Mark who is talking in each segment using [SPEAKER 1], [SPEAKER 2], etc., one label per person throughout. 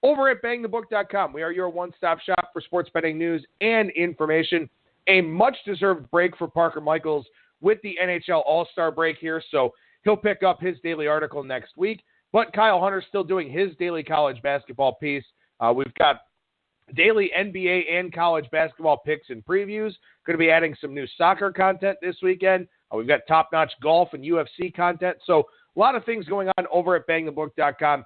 [SPEAKER 1] over at BangTheBook.com. We are your one-stop shop for sports betting news and information. A much-deserved break for Parker Michaels with the NHL All-Star break here, so he'll pick up his daily article next week. But Kyle Hunter's still doing his daily college basketball piece. We've got daily NBA and college basketball picks and previews. Going to be adding some new soccer content this weekend. We've got top-notch golf and UFC content. So a lot of things going on over at BangTheBook.com.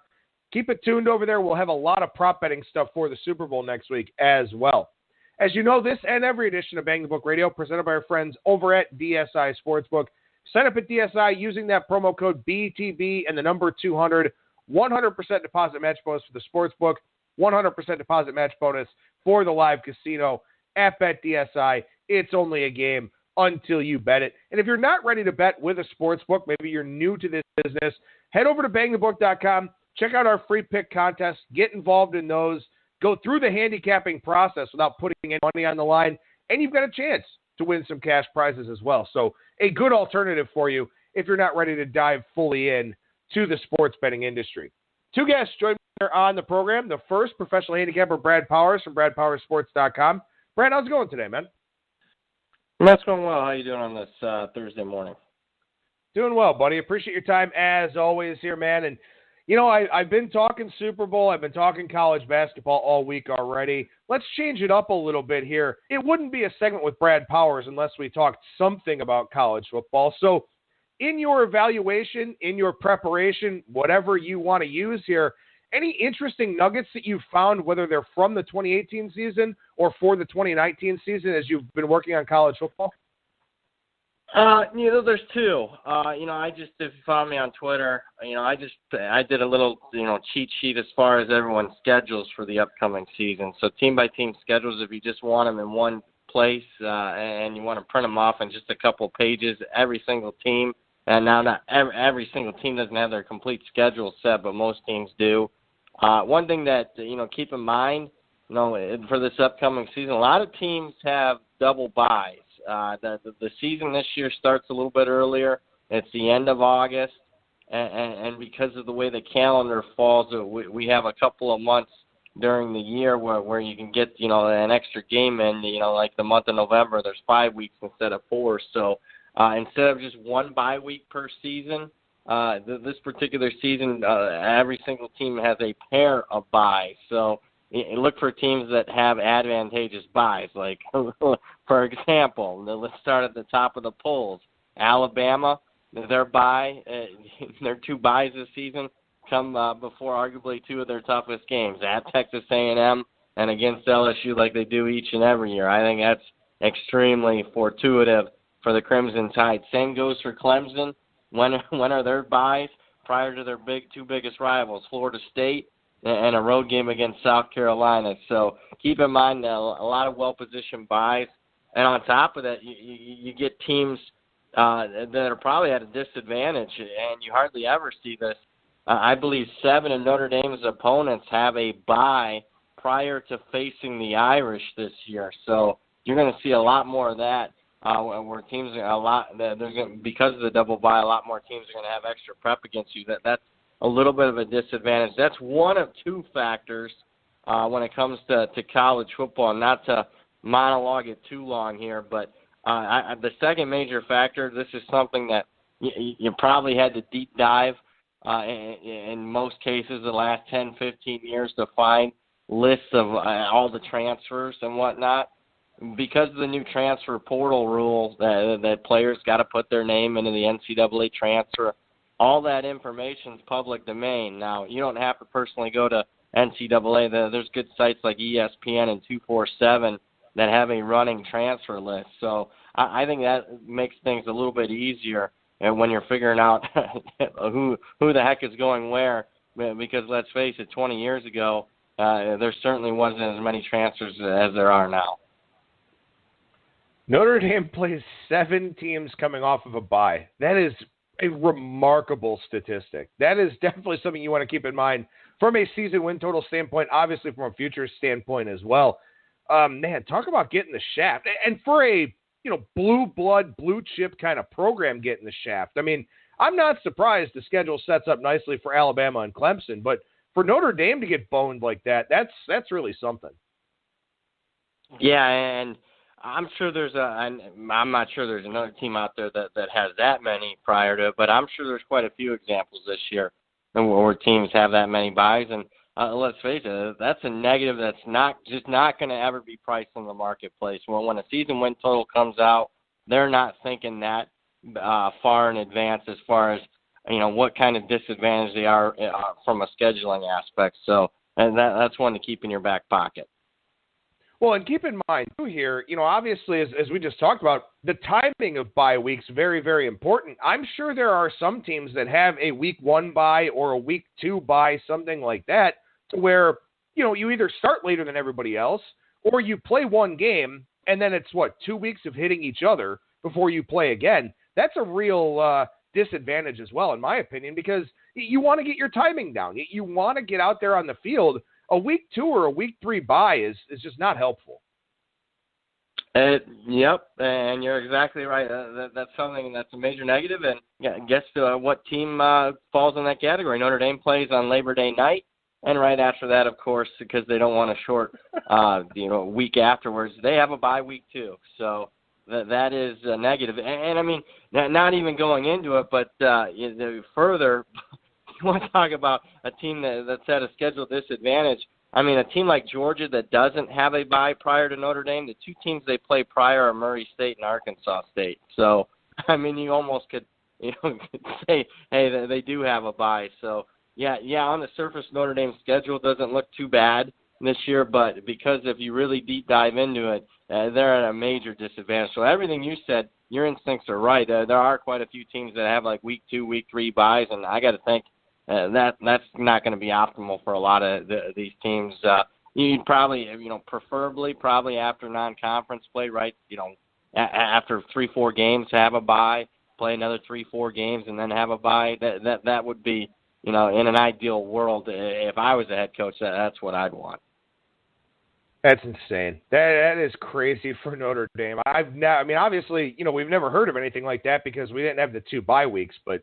[SPEAKER 1] Keep it tuned over there. We'll have a lot of prop betting stuff for the Super Bowl next week as well. As you know, this and every edition of Bang the Book Radio presented by our friends over at DSI Sportsbook. Sign up at DSI using that promo code BTB and the number 200. 100% deposit match bonus for the Sportsbook. 100% deposit match bonus for the live casino at BetDSI. It's only a game until you bet it. And if you're not ready to bet with a sportsbook, maybe you're new to this business, head over to BangTheBook.com. Check out our free pick contests. Get involved in those. Go through the handicapping process without putting any money on the line, and you've got a chance to win some cash prizes as well. So a good alternative for you if you're not ready to dive fully in to the sports betting industry. Two guests join me here on the program. The first, professional handicapper Brad Powers from BradPowersSports.com. Brad, how's it going today, man?
[SPEAKER 2] That's going well. How you doing on this Thursday morning?
[SPEAKER 1] Doing well, buddy. Appreciate your time as always here, man. And you know, I've been talking Super Bowl. I've been talking college basketball all week already. Let's change it up a little bit here. It wouldn't be a segment with Brad Powers unless we talked something about college football. So in your evaluation, in your preparation, whatever you want to use here, any interesting nuggets that you've found, whether they're from the 2018 season or for the 2019 season as you've been working on college football?
[SPEAKER 2] There's two. If you follow me on Twitter, I did a little, cheat sheet as far as everyone's schedules for the upcoming season. So team by team schedules, if you just want them in one place and you want to print them off in just a couple of pages, every single team. And now not every single team doesn't have their complete schedule set, but most teams do. One thing that, keep in mind, for this upcoming season, a lot of teams have double byes. The season this year starts a little bit earlier. It's the end of August, and because of the way the calendar falls, we have a couple of months during the year where you can get an extra game in. Like the month of November, there's 5 weeks instead of 4. So instead of just one bye week per season, this particular season, every single team has a pair of byes. So look for teams that have advantageous byes. Like, for example, let's start at the top of the polls. Alabama, their bye, their 2 byes this season come before arguably 2 of their toughest games, at Texas A&M and against LSU, like they do each and every year. I think that's extremely fortuitous for the Crimson Tide. Same goes for Clemson. When are their byes? Prior to their 2 biggest rivals, Florida State and a road game against South Carolina. So keep in mind a lot of well-positioned byes. And on top of that, you get teams that are probably at a disadvantage, and you hardly ever see this. I believe 7 of Notre Dame's opponents have a bye prior to facing the Irish this year. So you're going to see a lot more of that where teams are because of the double bye, a lot more teams are going to have extra prep against you. That's a little bit of a disadvantage. That's one of 2 factors when it comes to college football. Not to monologue it too long here, but the second major factor, this is something that you probably had to deep dive in most cases the last 10, 15 years to find lists of all the transfers and whatnot. Because of the new transfer portal rules that players got to put their name into the NCAA transfer, all that information is public domain. Now, you don't have to personally go to NCAA. There's good sites like ESPN and 247 that have a running transfer list. So I think that makes things a little bit easier when you're figuring out who the heck is going where. Because let's face it, 20 years ago, there certainly wasn't as many transfers as there are now.
[SPEAKER 1] Notre Dame plays 7 teams coming off of a bye. That is a remarkable statistic. That is definitely something you want to keep in mind from a season win total standpoint, obviously from a future standpoint as well. Man, talk about getting the shaft. And for a blue blood, blue chip kind of program getting the shaft. I mean, I'm not surprised the schedule sets up nicely for Alabama and Clemson, but for Notre Dame to get boned like that, that's really something.
[SPEAKER 2] Yeah, and I'm sure I'm not sure there's another team out there that has that many prior to it, but I'm sure there's quite a few examples this year where teams have that many buys. And let's face it, that's a negative that's not going to ever be priced in the marketplace. When a season win total comes out, they're not thinking that far in advance as far as what kind of disadvantage they are from a scheduling aspect. So, and that's one to keep in your back pocket.
[SPEAKER 1] Well, and keep in mind, too, here, obviously, as we just talked about, the timing of bye weeks very, very important. I'm sure there are some teams that have a week 1 bye or a week 2 bye, something like that, to where, you either start later than everybody else or you play one game and then it's, 2 weeks of hitting each other before you play again. That's a real disadvantage as well, in my opinion, because you want to get your timing down. You want to get out there on the field. A week 2 or a week 3 bye is just not helpful.
[SPEAKER 2] Yep, and you're exactly right. That's something that's a major negative. And guess what team falls in that category? Notre Dame plays on Labor Day night, and right after that, of course, because they don't want a short, week afterwards, they have a bye week too. So that is a negative. And I mean, not even going into it, but further. You want to talk about a team that's at a schedule disadvantage. I mean, a team like Georgia that doesn't have a bye prior to Notre Dame, the two teams they play prior are Murray State and Arkansas State. So, I mean, you almost could say, hey, they do have a bye. So, yeah, on the surface, Notre Dame's schedule doesn't look too bad this year, but because if you really deep dive into it, they're at a major disadvantage. So everything you said, your instincts are right. There are quite a few teams that have like week 2, week 3 buys, and I got to think, that's not going to be optimal for a lot of these teams. You'd probably, preferably probably after non-conference play, right? After 3-4 games, have a bye, play another 3-4 games, and then have a bye. That would be, in an ideal world, if I was a head coach, that's what I'd want.
[SPEAKER 1] That's insane. That is crazy for Notre Dame. Obviously, we've never heard of anything like that because we didn't have the 2 bye weeks, but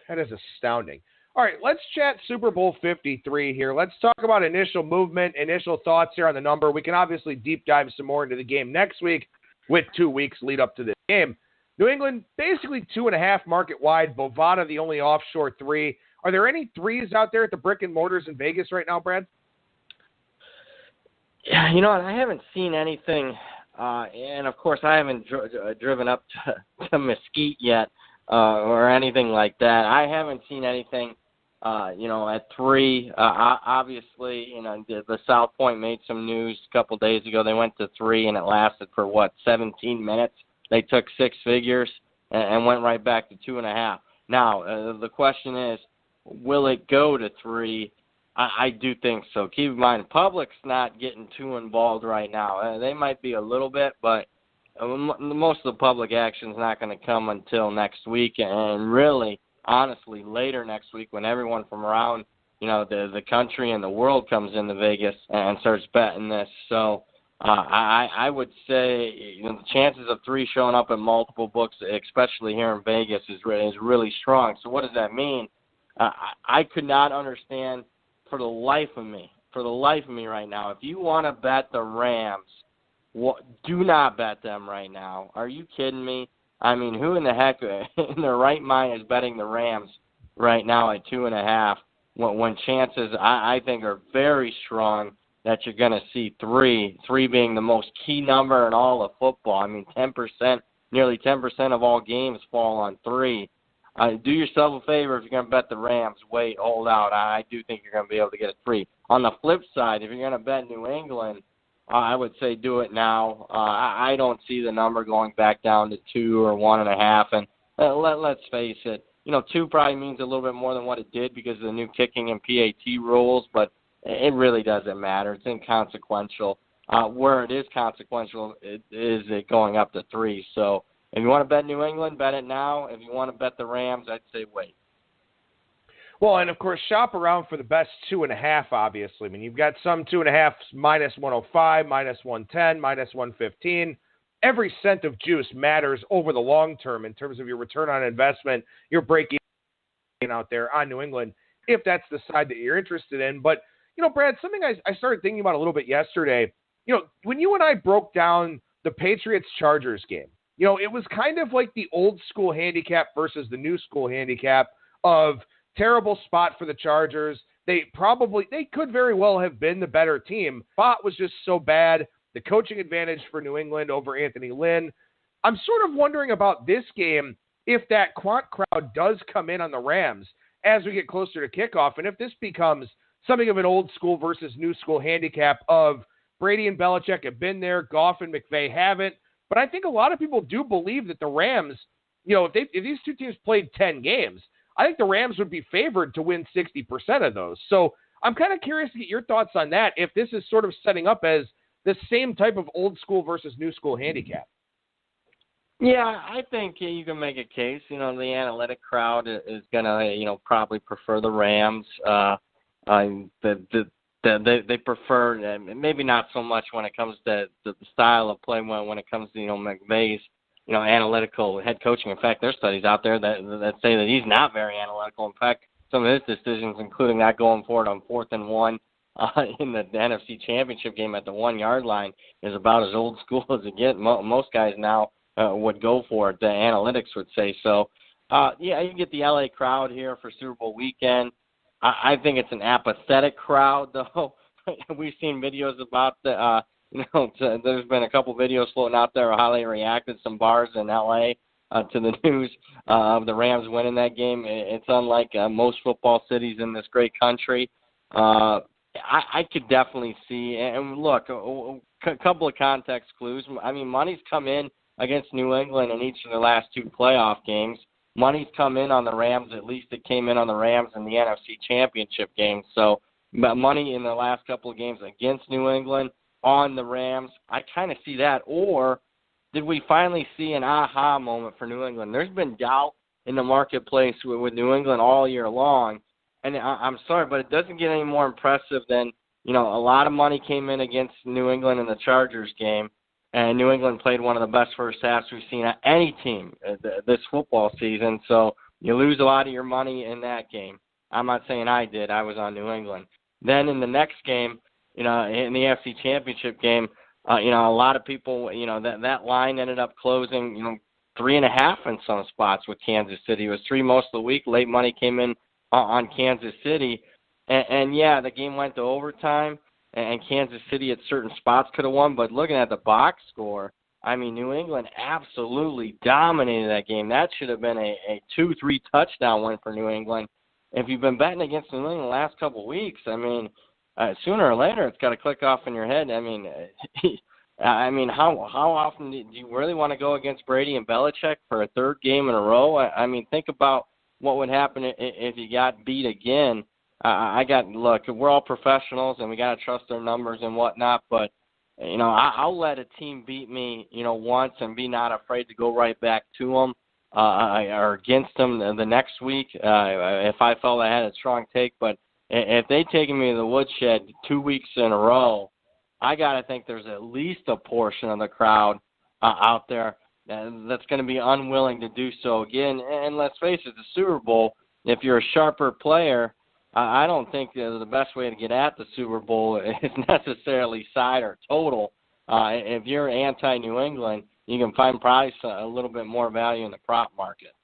[SPEAKER 1] that is astounding. All right, let's chat Super Bowl 53 here. Let's talk about initial movement, initial thoughts here on the number. We can obviously deep dive some more into the game next week with 2 weeks lead up to this game. New England, basically 2.5 market wide. Bovada, the only offshore 3. Are there any 3s out there at the brick and mortars in Vegas right now, Brad?
[SPEAKER 2] Yeah, I haven't seen anything, and of course I haven't driven up to Mesquite yet or anything like that. I haven't seen anything. At 3, obviously, the South Point made some news a couple days ago. They went to 3, and it lasted for, 17 minutes. They took 6 figures and went right back to 2.5. Now, the question is, will it go to 3? I do think so. Keep in mind, the public's not getting too involved right now. They might be a little bit, but most of the public action is not going to come until next week, and really, honestly, later next week when everyone from around, the country and the world comes into Vegas and starts betting this. So I would say the chances of 3 showing up in multiple books, especially here in Vegas, is really strong. So what does that mean? I could not understand for the life of me right now, if you want to bet the Rams, do not bet them right now. Are you kidding me? I mean, who in the heck in their right mind is betting the Rams right now at 2.5 when chances, I think, are very strong that you're going to see 3 being the most key number in all of football. I mean, nearly 10% of all games fall on 3. Do yourself a favor if you're going to bet the Rams. Wait, hold out. I do think you're going to be able to get a 3. On the flip side, if you're going to bet New England, I would say do it now. I don't see the number going back down to 2 or 1.5. And let's face it, 2 probably means a little bit more than what it did because of the new kicking and PAT rules, but it really doesn't matter. It's inconsequential. Where it is consequential is it going up to 3. So if you want to bet New England, bet it now. If you want to bet the Rams, I'd say wait.
[SPEAKER 1] Well, and of course, shop around for the best 2.5, obviously. I mean, you've got some 2.5 minus 105, minus 110, minus 115. Every cent of juice matters over the long term in terms of your return on investment, your break-even out there on New England. if that's the side that you're interested in. But, Brad, something I started thinking about a little bit yesterday, when you and I broke down the Patriots-Chargers game, it was kind of like the old school handicap versus the new school handicap of terrible spot for the Chargers. They could very well have been the better team. Spot was just so bad. The coaching advantage for New England over Anthony Lynn. I'm sort of wondering about this game, if that quant crowd does come in on the Rams as we get closer to kickoff, and if this becomes something of an old school versus new school handicap of Brady and Belichick have been there, Goff and McVay haven't. But I think a lot of people do believe that the Rams, if these two teams played 10 games, I think the Rams would be favored to win 60% of those. So I'm kind of curious to get your thoughts on that, if this is sort of setting up as the same type of old school versus new school handicap.
[SPEAKER 2] Yeah, I think you can make a case. The analytic crowd is going to, probably prefer the Rams. They prefer, maybe not so much when it comes to the style of play, when it comes to, McVay's, analytical head coaching. In fact, there's studies out there that say that he's not very analytical. In fact, some of his decisions, including that going forward on 4th and 1 in the NFC Championship game at the 1-yard line, is about as old school as it gets. Most guys now would go for it, the analytics would say. So, you get the LA crowd here for Super Bowl weekend. I think it's an apathetic crowd, though. We've seen videos about there's been a couple videos floating out there of how they reacted, some bars in L.A., to the news of the Rams winning that game. It's unlike most football cities in this great country. I could definitely see, and look, a couple of context clues. I mean, money's come in against New England in each of the last 2 playoff games. Money's come in on the Rams. At least it came in on the Rams in the NFC Championship game. So money in the last couple of games against New England on the Rams. I kind of see that. Or did we finally see an aha moment for New England? There's been doubt in the marketplace with New England all year long. And I'm sorry, but it doesn't get any more impressive than, a lot of money came in against New England in the Chargers game. And New England played one of the best first halves we've seen at any team this football season. So you lose a lot of your money in that game. I'm not saying I did. I was on New England. Then in the next game, in the AFC Championship game, a lot of people, that line ended up closing, 3.5 in some spots with Kansas City. It was 3 most of the week. Late money came in on Kansas City. And the game went to overtime. And Kansas City at certain spots could have won. But looking at the box score, I mean, New England absolutely dominated that game. That should have been a 2-3 touchdown win for New England. If you've been betting against New England the last couple of weeks, I mean, sooner or later it's got to click off in your head. I mean, how often do you really want to go against Brady and Belichick for a 3rd game in a row? I mean, think about what would happen if you got beat again. Look, we're all professionals and we got to trust their numbers and whatnot, but, I'll let a team beat me, once and be not afraid to go right back to them or against them the next week if I felt I had a strong take. But if they taken me to the woodshed 2 weeks in a row, I got to think there's at least a portion of the crowd out there that's going to be unwilling to do so again. And let's face it, the Super Bowl, if you're a sharper player, I don't think the best way to get at the Super Bowl is necessarily side or total. If you're anti-New England, you can find probably a little bit more value in the prop market.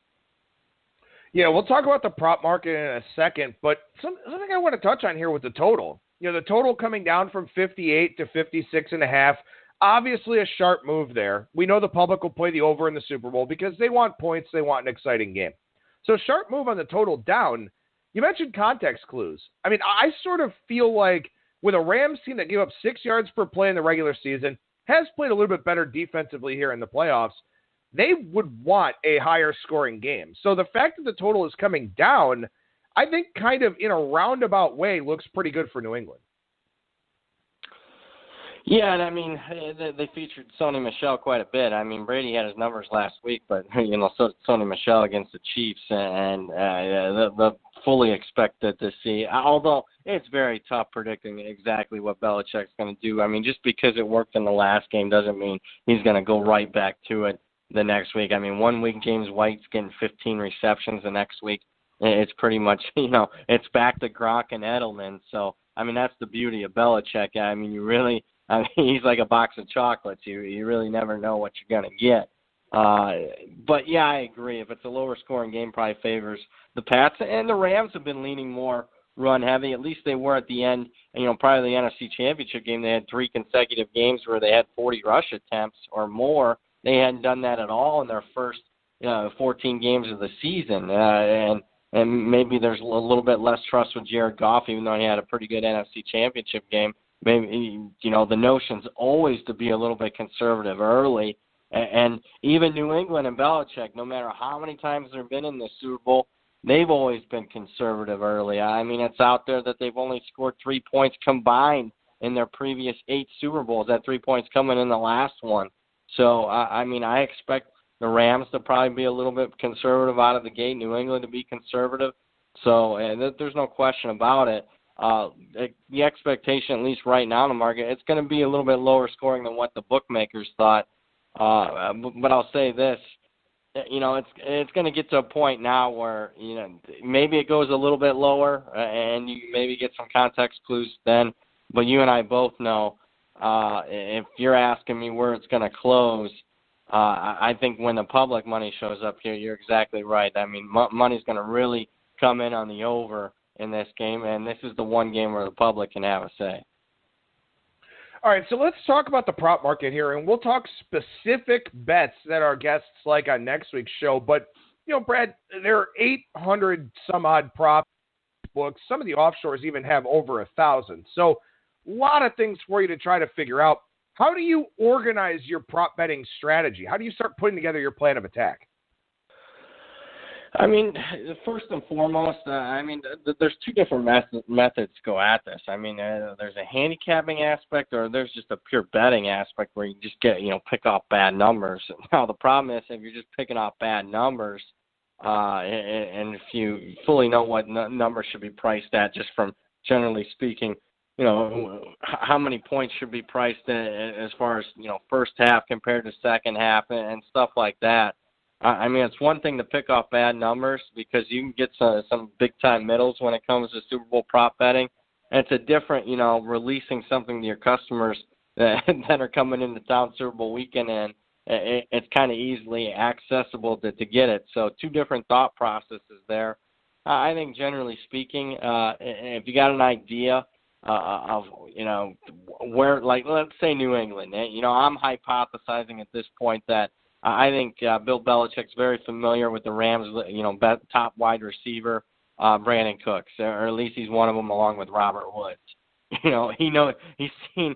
[SPEAKER 1] Yeah, we'll talk about the prop market in a second, but something I want to touch on here with the total. The total coming down from 58 to 56.5. Obviously a sharp move there. We know the public will play the over in the Super Bowl because they want points, they want an exciting game. So sharp move on the total down. You mentioned context clues. I mean, I sort of feel like with a Rams team that gave up 6 yards per play in the regular season, has played a little bit better defensively here in the playoffs, they would want a higher scoring game. So the fact that the total is coming down, I think kind of in a roundabout way looks pretty good for New England.
[SPEAKER 2] Yeah, and I mean, they featured Sony Michel quite a bit. I mean, Brady had his numbers last week, but, so did Sony Michel against the Chiefs, and the fully expected to see, although it's very tough predicting exactly what Belichick's going to do. I mean, just because it worked in the last game doesn't mean he's going to go right back to it the next week. I mean, 1 week James White's getting 15 receptions, the next week it's pretty much, it's back to Gronk and Edelman. So, I mean, that's the beauty of Belichick. I mean, he's like a box of chocolates. You really never know what you're going to get. But, yeah, I agree. If it's a lower scoring game, probably favors the Pats. And the Rams have been leaning more run heavy. At least they were at the end. And, prior to the NFC Championship game, they had 3 consecutive games where they had 40 rush attempts or more. They hadn't done that at all in their first 14 games of the season. And maybe there's a little bit less trust with Jared Goff, even though he had a pretty good NFC Championship game. Maybe, the notion's always to be a little bit conservative early. And even New England and Belichick, no matter how many times they've been in the Super Bowl, they've always been conservative early. I mean, it's out there that they've only scored 3 points combined in their previous 8 Super Bowls, that 3 points coming in the last one. So, I expect the Rams to probably be a little bit conservative out of the gate, New England to be conservative. So there's no question about it. The expectation, at least right now in the market, it's going to be a little bit lower scoring than what the bookmakers thought. But I'll say this, it's going to get to a point now where, maybe it goes a little bit lower and you maybe get some context clues then. But you and I both know if you're asking me where it's going to close, I think when the public money shows up here, you're exactly right. I mean, money's going to really come in on the over in this game, and this is the one game where the public can have a say.
[SPEAKER 1] All right, so let's talk about the prop market here, and we'll talk specific bets that our guests like on next week's show. But, Brad, there are 800-some-odd prop books. Some of the offshores even have over 1,000. So a lot of things for you to try to figure out. How do you organize your prop betting strategy? How do you start putting together your plan of attack?
[SPEAKER 2] I mean, first and foremost, there's 2 different methods to go at this. I mean, there's a handicapping aspect or there's just a pure betting aspect where you just get, pick off bad numbers. Now, the problem is if you're just picking off bad numbers and if you fully know what number should be priced at, just from generally speaking, how many points should be priced as far as, first half compared to second half and stuff like that. I mean, it's one thing to pick off bad numbers because you can get some big-time middles when it comes to Super Bowl prop betting. And it's a different, releasing something to your customers that are coming into town Super Bowl weekend, and it's kind of easily accessible to get it. So 2 different thought processes there. I think generally speaking, if you got an idea of, where, like, let's say New England, I'm hypothesizing at this point that I think Bill Belichick's very familiar with the Rams, top wide receiver, Brandon Cooks, or at least he's one of them along with Robert Woods. He's seen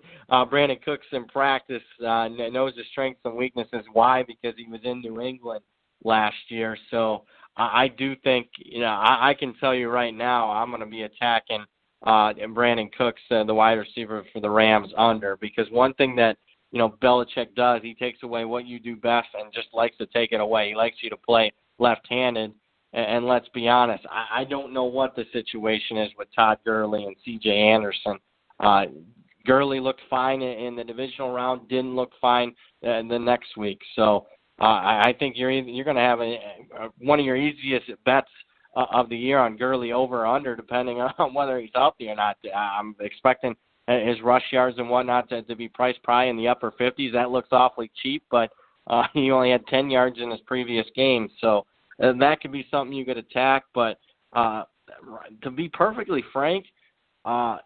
[SPEAKER 2] Brandon Cooks in practice, knows his strengths and weaknesses. Why? Because he was in New England last year. So I do think, I can tell you right now, I'm going to be attacking Brandon Cooks, the wide receiver for the Rams, under, because one thing that Belichick does, he takes away what you do best and just likes to take it away. He likes you to play left-handed. And let's be honest, I don't know what the situation is with Todd Gurley and C.J. Anderson. Gurley looked fine in the divisional round, didn't look fine the next week. So I think you're going to have one of your easiest bets of the year on Gurley over or under, depending on whether he's healthy or not. I'm expecting his rush yards and whatnot to be priced probably in the upper 50s. That looks awfully cheap, but he only had 10 yards in his previous game. So that could be something you could attack. But to be perfectly frank, I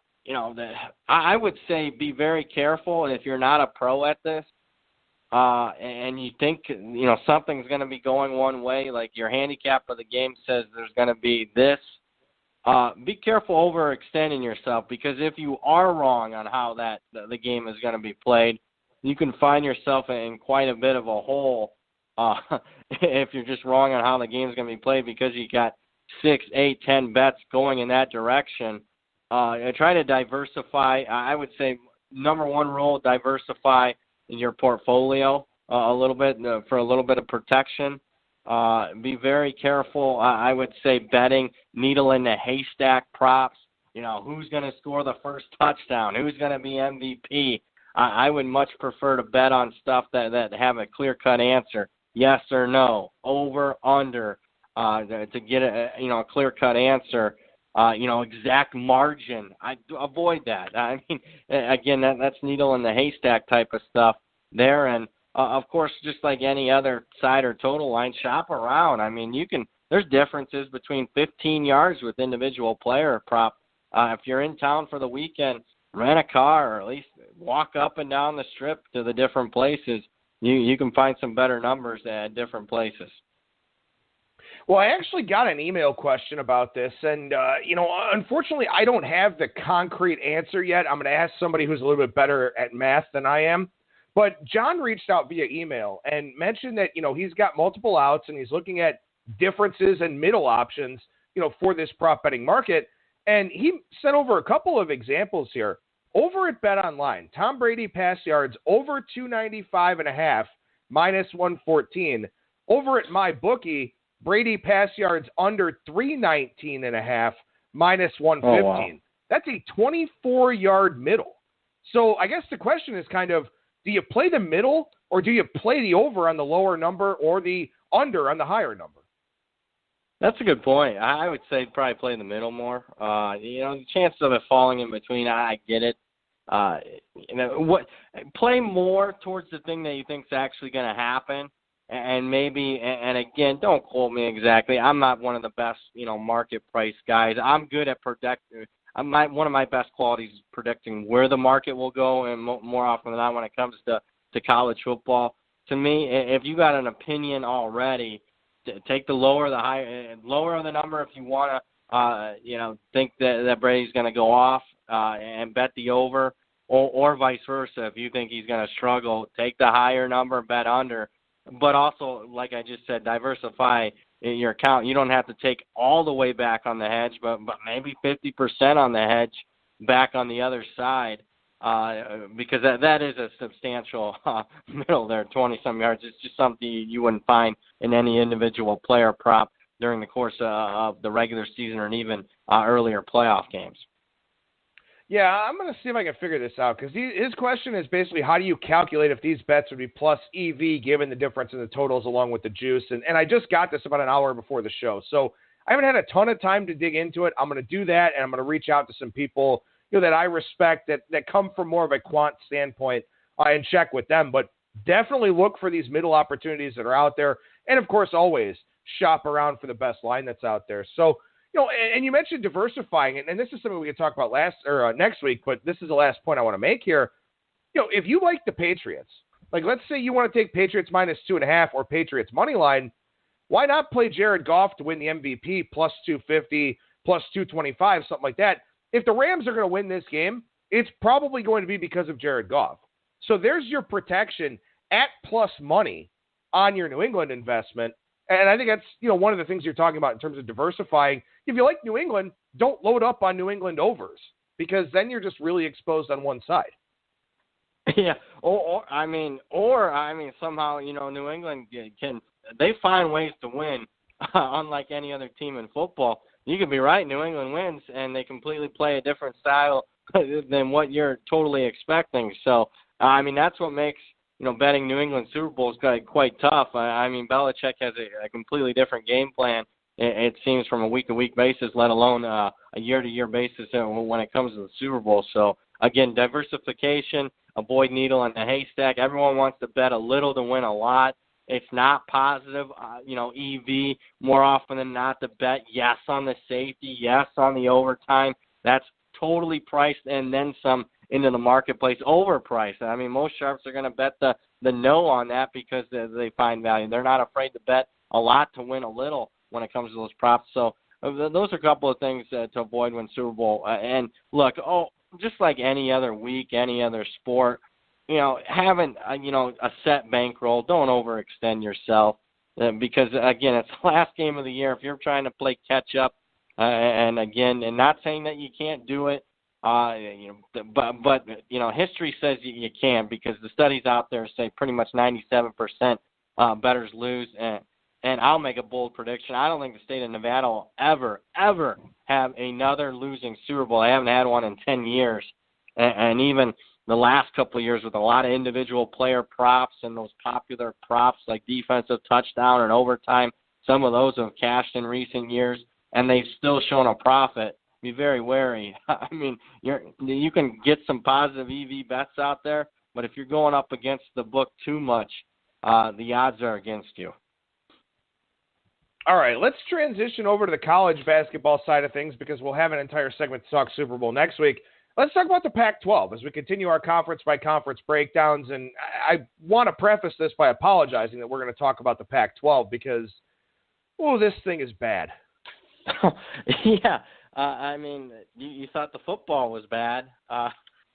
[SPEAKER 2] would say be very careful if you're not a pro at this and you think, something's going to be going one way, like your handicap of the game says there's going to be this. Be careful overextending yourself, because if you are wrong on how the game is going to be played, you can find yourself in quite a bit of a hole if you're just wrong on how the game is going to be played, because you got 6, 8, 10 bets going in that direction. Try to diversify. I would say number one rule, diversify in your portfolio a little bit for a little bit of protection. Be very careful, I would say, betting needle in the haystack props. Who's going to score the first touchdown? Who's going to be MVP? I would much prefer to bet on stuff that have a clear-cut answer, yes or no, over, under. to get a clear-cut answer. Exact margin. I avoid that. I mean, again, that's needle in the haystack type of stuff there. And, of course, just like any other side or total line, shop around. I mean, there's differences between 15 yards with individual player prop. If you're in town for the weekend, rent a car or at least walk up and down the strip to the different places. You can find some better numbers at different places.
[SPEAKER 1] Well, I actually got an email question about this, and, unfortunately, I don't have the concrete answer yet. I'm going to ask somebody who's a little bit better at math than I am. But John reached out via email and mentioned that, he's got multiple outs and he's looking at differences and middle options, for this prop betting market. And he sent over a couple of examples here. Over at BetOnline, Tom Brady pass yards over 295.5, minus 114. Over at MyBookie, Brady pass yards under 319.5, minus 115. Oh, wow. That's a 24-yard middle. So I guess the question is kind of, do you play the middle or do you play the over on the lower number or the under on the higher number?
[SPEAKER 2] That's a good point. I would say probably play in the middle more. The chances of it falling in between, I get it. Play more towards the thing that you think is actually going to happen. And maybe, and again, don't quote me exactly. I'm not one of the best, market price guys. I'm good at predicting. One of my best qualities is predicting where the market will go, and more often than not, when it comes to college football. To me, if you got an opinion already, take the lower or the higher, lower of the number if you want to, think that Brady's going to go off and bet the over, or vice versa. If you think he's going to struggle, take the higher number, bet under. But also, like I just said, diversify your account. You don't have to take all the way back on the hedge, but maybe 50% on the hedge back on the other side, because that is a substantial middle there, 20-some yards. It's just something you wouldn't find in any individual player prop during the course of the regular season or even earlier playoff games.
[SPEAKER 1] Yeah, I'm going to see if I can figure this out, because his question is basically, how do you calculate if these bets would be plus EV given the difference in the totals along with the juice? And I just got this about an hour before the show, so I haven't had a ton of time to dig into it. I'm going to do that, and I'm going to reach out to some people that I respect that come from more of a quant standpoint and check with them. But definitely look for these middle opportunities that are out there, and of course, always shop around for the best line that's out there. So, and you mentioned diversifying, and this is something we can talk about next week, but this is the last point I want to make here. If you like the Patriots, like let's say you want to take Patriots minus 2.5 or Patriots money line, why not play Jared Goff to win the MVP plus 250, plus 225, something like that? If the Rams are going to win this game, it's probably going to be because of Jared Goff. So there's your protection at plus money on your New England investment. And I think that's, one of the things you're talking about in terms of diversifying. If you like New England, don't load up on New England overs, because then you're just really exposed on one side.
[SPEAKER 2] Yeah. Or somehow, New England they find ways to win, unlike any other team in football. You could be right. New England wins and they completely play a different style than what you're totally expecting. So, that's what makes, betting New England Super Bowl is quite tough. Belichick has a completely different game plan, it seems, from a week-to-week basis, let alone a year-to-year basis when it comes to the Super Bowl. So, again, diversification, avoid needle in the haystack. Everyone wants to bet a little to win a lot. It's not positive, EV more often than not to bet yes on the safety, yes on the overtime. That's totally priced and then some into the marketplace overpriced. Most sharps are going to bet the no on that because they find value. They're not afraid to bet a lot to win a little when it comes to those props. So those are a couple of things to avoid when Super Bowl. And look, just like any other week, any other sport, having a set bankroll. Don't overextend yourself because, again, it's the last game of the year. If you're trying to play catch up, and not saying that you can't do it, but history says you can, because the studies out there say pretty much 97% bettors lose. And I'll make a bold prediction. I don't think the state of Nevada will ever have another losing Super Bowl. They haven't had one in 10 years. And even the last couple of years with a lot of individual player props and those popular props like defensive touchdown and overtime some of those have cashed in recent years, and they've still shown a profit. Be very wary. I mean, you can get some positive EV bets out there, but if you're going up against the book too much, the odds are against you.
[SPEAKER 1] All right, let's transition over to the college basketball side of things because we'll have an entire segment to talk Super Bowl next week. Let's talk about the Pac-12 as we continue our conference-by-conference breakdowns. And I want to preface this by apologizing that we're going to talk about the Pac-12 because, this thing is bad.
[SPEAKER 2] Yeah. I mean, you thought the football was bad.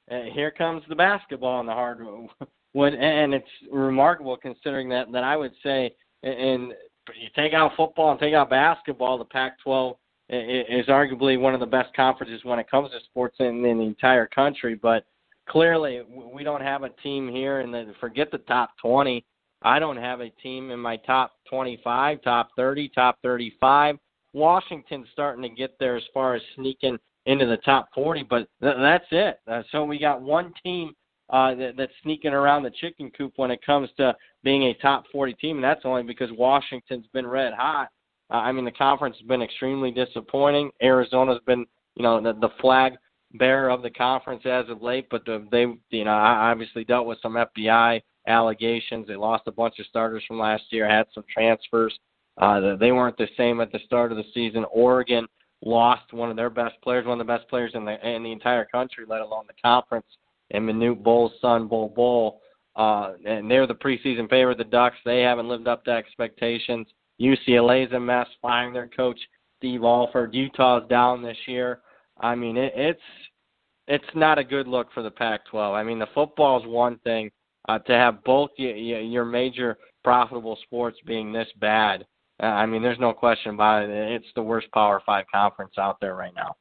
[SPEAKER 2] Here comes the basketball in the hardwood. And it's remarkable considering that I would say, and you take out football and take out basketball, the Pac-12 is arguably one of the best conferences when it comes to sports in the entire country. But clearly, we don't have a team here, and forget the top 20. I don't have a team in my top 25, top 30, top 35. Washington's starting to get there as far as sneaking into the top 40, but that's it. So we got one team that's sneaking around the chicken coop when it comes to being a top 40 team, and that's only because Washington's been red hot. I mean, the conference has been extremely disappointing. Arizona's been, the flag bearer of the conference as of late, but they, obviously dealt with some FBI allegations. They lost a bunch of starters from last year, had some transfers. They weren't the same at the start of the season. Oregon lost one of their best players, one of the best players in the entire country, let alone the conference, and Manute Bol's son, Bol. And they're the preseason favorite, the Ducks. They haven't lived up to expectations. UCLA's a mess, firing their coach, Steve Alford. Utah's down this year. I mean, it's not a good look for the Pac-12. I mean, the football's one thing. To have both your major profitable sports being this bad, I mean, there's no question about it. It's the worst Power 5 conference out there right now.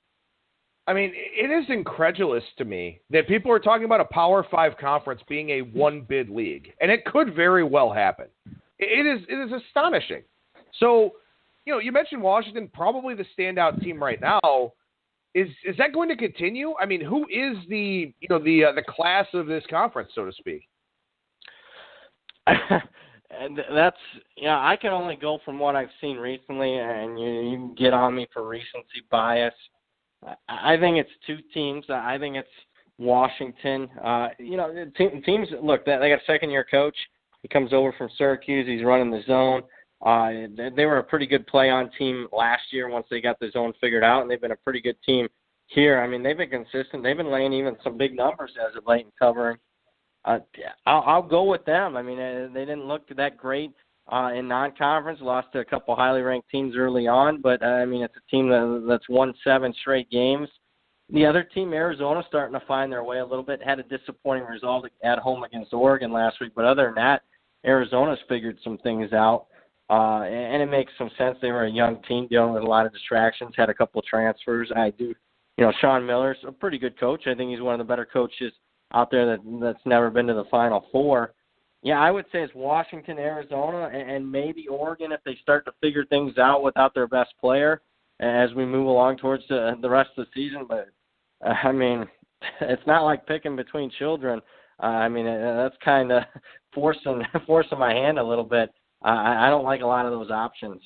[SPEAKER 1] I mean, it is incredulous to me that people are talking about a Power 5 conference being a one-bid league, and it could very well happen. It is astonishing. So, you mentioned Washington, probably the standout team right now. Is that going to continue? I mean, who is the class of this conference, so to speak?
[SPEAKER 2] And that's, I can only go from what I've seen recently, and you can get on me for recency bias. I think it's two teams. I think it's Washington. Teams, look, they got a second-year coach. He comes over from Syracuse. He's running the zone. They were a pretty good play-on team last year once they got the zone figured out, and they've been a pretty good team here. I mean, they've been consistent. They've been laying even some big numbers as of late and covering. I'll go with them. I mean, they didn't look that great in non-conference. Lost to a couple highly ranked teams early on, but I mean, it's a team that's won 7 straight games. The other team, Arizona, starting to find their way a little bit. Had a disappointing result at home against Oregon last week, but other than that, Arizona's figured some things out, and it makes some sense. They were a young team dealing with a lot of distractions. Had a couple of transfers. Sean Miller's a pretty good coach. I think he's one of the better coaches out there that's never been to the Final Four. Yeah, I would say it's Washington, Arizona, and maybe Oregon if they start to figure things out without their best player as we move along towards the rest of the season. But, I mean, it's not like picking between children. I mean, that's kind of forcing my hand a little bit. I don't like a lot of those options.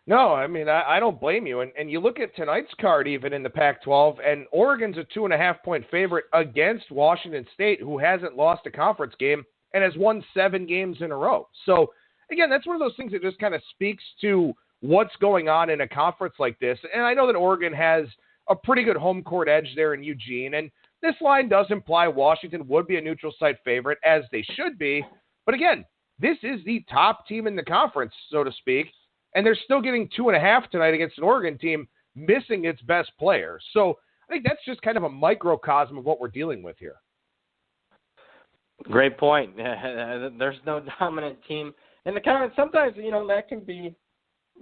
[SPEAKER 1] No, I mean, I don't blame you. And you look at tonight's card even in the Pac-12, and Oregon's a 2.5-point favorite against Washington State, who hasn't lost a conference game and has won 7 games in a row. So, again, that's one of those things that just kind of speaks to what's going on in a conference like this. And I know that Oregon has a pretty good home court edge there in Eugene, and this line does imply Washington would be a neutral site favorite, as they should be. But, again, this is the top team in the conference, so to speak. And they're still getting 2.5 tonight against an Oregon team missing its best player. So I think that's just kind of a microcosm of what we're dealing with here.
[SPEAKER 2] Great point. There's no dominant team in the conference. Sometimes, that can be,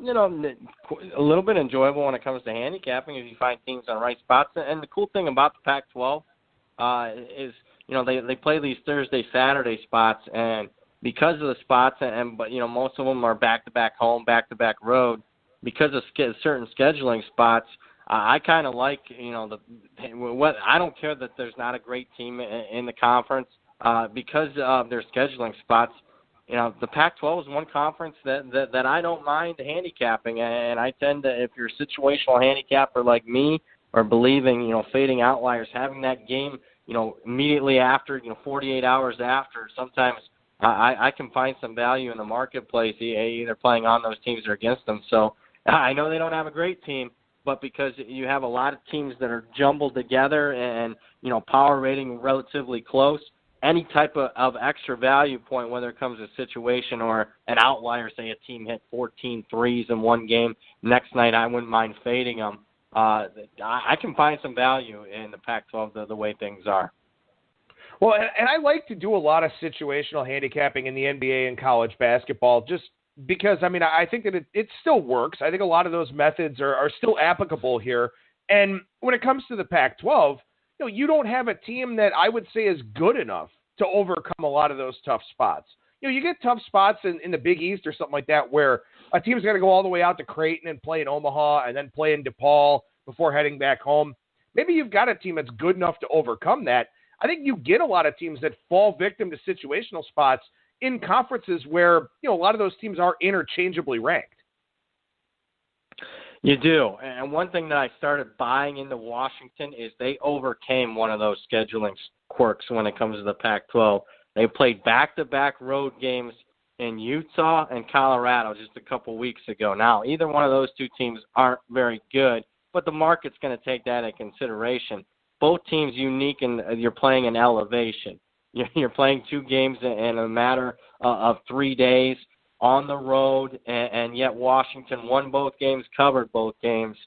[SPEAKER 2] a little bit enjoyable when it comes to handicapping if you find teams on the right spots. And the cool thing about the Pac-12 is, they play these Thursday, Saturday spots, and because of the spots, but most of them are back-to-back home, back-to-back road. Because of certain scheduling spots, I kind of like, I don't care that there's not a great team in the conference. Because of their scheduling spots, the Pac-12 is one conference that I don't mind handicapping, and I tend to, if you're a situational handicapper like me, or believing, fading outliers, having that game, immediately after, 48 hours after, sometimes I can find some value in the marketplace, either playing on those teams or against them. So I know they don't have a great team, but because you have a lot of teams that are jumbled together and, power rating relatively close, any type of extra value point, whether it comes to a situation or an outlier, say a team hit 14 threes in one game, next night I wouldn't mind fading them. I can find some value in the Pac-12 the way things are.
[SPEAKER 1] Well, and I like to do a lot of situational handicapping in the NBA and college basketball just because, I think that it still works. I think a lot of those methods are still applicable here. And when it comes to the Pac-12, you don't have a team that I would say is good enough to overcome a lot of those tough spots. You get tough spots in the Big East or something like that where a team's got to go all the way out to Creighton and play in Omaha and then play in DePaul before heading back home. Maybe you've got a team that's good enough to overcome that. I think you get a lot of teams that fall victim to situational spots in conferences where, a lot of those teams are interchangeably ranked.
[SPEAKER 2] You do. And one thing that I started buying into Washington is they overcame one of those scheduling quirks when it comes to the Pac-12. They played back-to-back road games in Utah and Colorado just a couple weeks ago. Now, either one of those two teams aren't very good, but the market's going to take that into consideration. Both teams unique, and you're playing in elevation. You're playing two games in a matter of 3 days on the road, and yet Washington won both games, covered both games.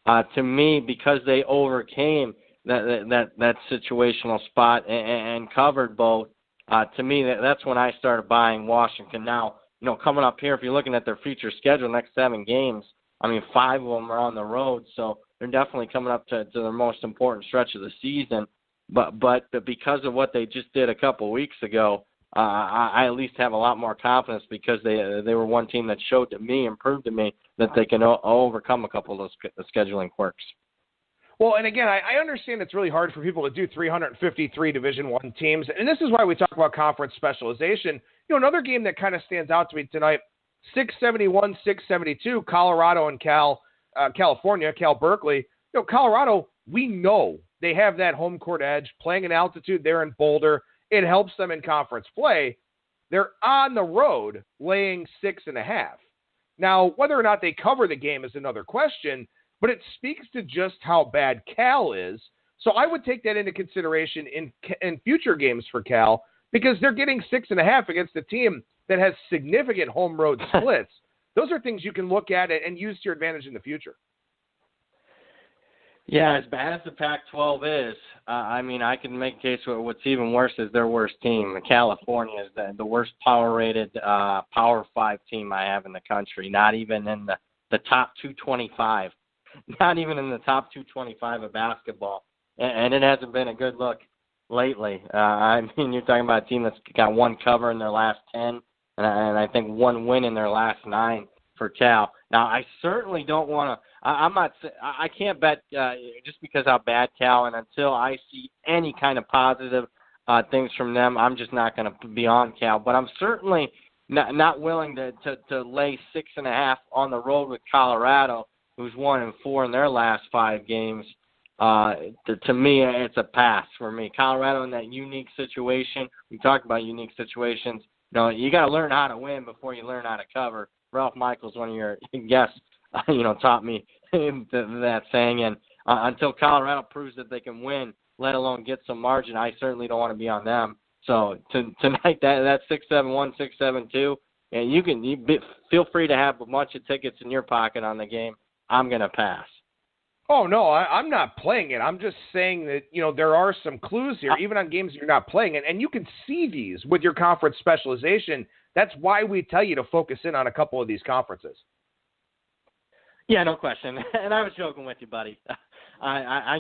[SPEAKER 2] To me, because they overcame that situational spot and covered both, to me, that's when I started buying Washington. Now, coming up here, if you're looking at their feature schedule, next 7 games, 5 of them are on the road, so they're definitely coming up to their most important stretch of the season. But because of what they just did a couple weeks ago, I at least have a lot more confidence because they were one team that showed to me and proved to me that they can overcome a couple of those scheduling quirks.
[SPEAKER 1] Well, and again, I understand it's really hard for people to do 353 Division I teams, and this is why we talk about conference specialization. Another game that kind of stands out to me tonight, 671-672, Colorado and California, Cal Berkeley. Colorado, we know they have that home court edge, playing in altitude there in Boulder. It helps them in conference play. They're on the road laying 6.5. Now, whether or not they cover the game is another question, but it speaks to just how bad Cal is. So I would take that into consideration in future games for Cal because they're getting 6.5 against a team that has significant home road splits. Those are things you can look at and use to your advantage in the future.
[SPEAKER 2] Yeah, as bad as the Pac-12 is, I can make a case for what's even worse is their worst team. California is the worst power-rated Power 5 team I have in the country, not even in the top 225. Not even in the top 225 of basketball. And it hasn't been a good look lately. You're talking about a team that's got one cover in their last 10, and I think one win in their last 9 for Cal. Now, I certainly don't want to – I can't bet just because how bad Cal, and until I see any kind of positive things from them, I'm just not going to be on Cal. But I'm certainly not willing to lay 6.5 on the road with Colorado, who's 1-4 in their last 5 games. To me, it's a pass for me. Colorado in that unique situation. We talked about unique situations. You got to learn how to win before you learn how to cover. Ralph Michaels, one of your guests, taught me that saying. And until Colorado proves that they can win, let alone get some margin, I certainly don't want to be on them. So tonight, that 671, 672, and you feel free to have a bunch of tickets in your pocket on the game. I'm going to pass.
[SPEAKER 1] Oh, no, I'm not playing it. I'm just saying that, there are some clues here, even on games you're not playing it. And you can see these with your conference specialization. That's why we tell you to focus in on a couple of these conferences.
[SPEAKER 2] Yeah, no question. And I was joking with you, buddy. I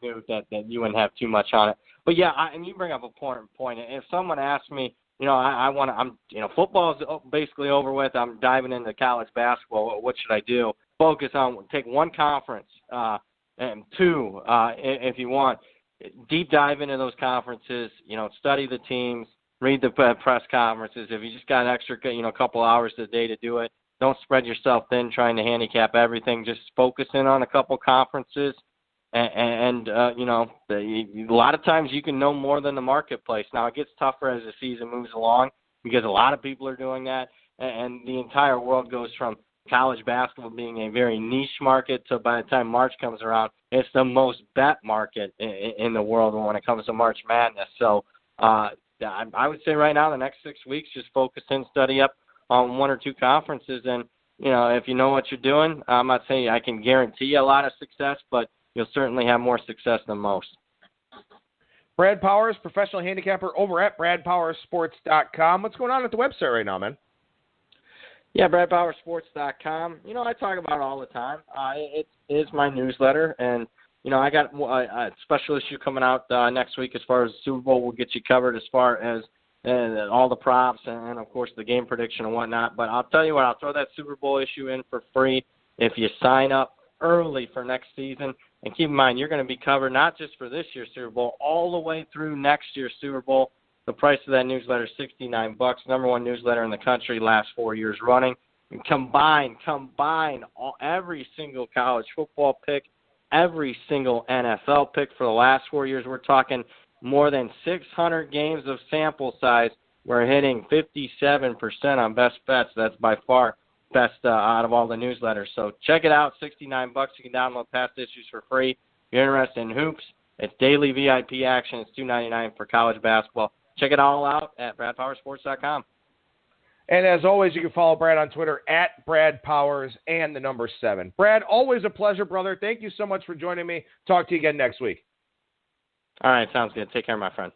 [SPEAKER 2] knew that you wouldn't have too much on it. But, yeah, and you bring up a point. If someone asks me, football's basically over with. I'm diving into college basketball. What should I do? Focus on, take one conference, and 2, if you want. Deep dive into those conferences, study the teams, read the press conferences. If you just got an extra, couple hours a day to do it, don't spread yourself thin trying to handicap everything. Just focus in on a couple conferences. And a lot of times you can know more than the marketplace. Now, it gets tougher as the season moves along because a lot of people are doing that, and the entire world goes from college basketball being a very niche market to by the time March comes around, it's the most bet market in the world when it comes to March Madness. So I would say right now, the next 6 weeks, just focus and study up on one or two conferences. And, if you know what you're doing, I'm not saying I can guarantee you a lot of success, but you'll certainly have more success than most.
[SPEAKER 1] Brad Powers, professional handicapper over at BradPowersSports.com. What's going on at the website right now, man?
[SPEAKER 2] Yeah, BradPowersSports.com. I talk about it all the time. It is my newsletter, and, I got a special issue coming out next week as far as the Super Bowl. We'll get you covered as far as all the props and, of course, the game prediction and whatnot. But I'll tell you what, I'll throw that Super Bowl issue in for free if you sign up early for next season. And keep in mind, you're going to be covered not just for this year's Super Bowl, all the way through next year's Super Bowl. The price of that newsletter is $69. Number one newsletter in the country, last 4 years running. And combine every single college football pick, every single NFL pick for the last 4 years. We're talking more than 600 games of sample size. We're hitting 57% on best bets. That's by far best out of all the newsletters. So check it out, $69. You can download past issues for free. If you're interested in hoops, it's daily VIP action. It's $2.99 for college basketball. Check it all out at BradPowersSports.com.
[SPEAKER 1] And as always, you can follow Brad on Twitter at BradPowers and the number 7. Brad, always a pleasure, brother. Thank you so much for joining me. Talk to you again next week.
[SPEAKER 2] All right, sounds good. Take care, my friend.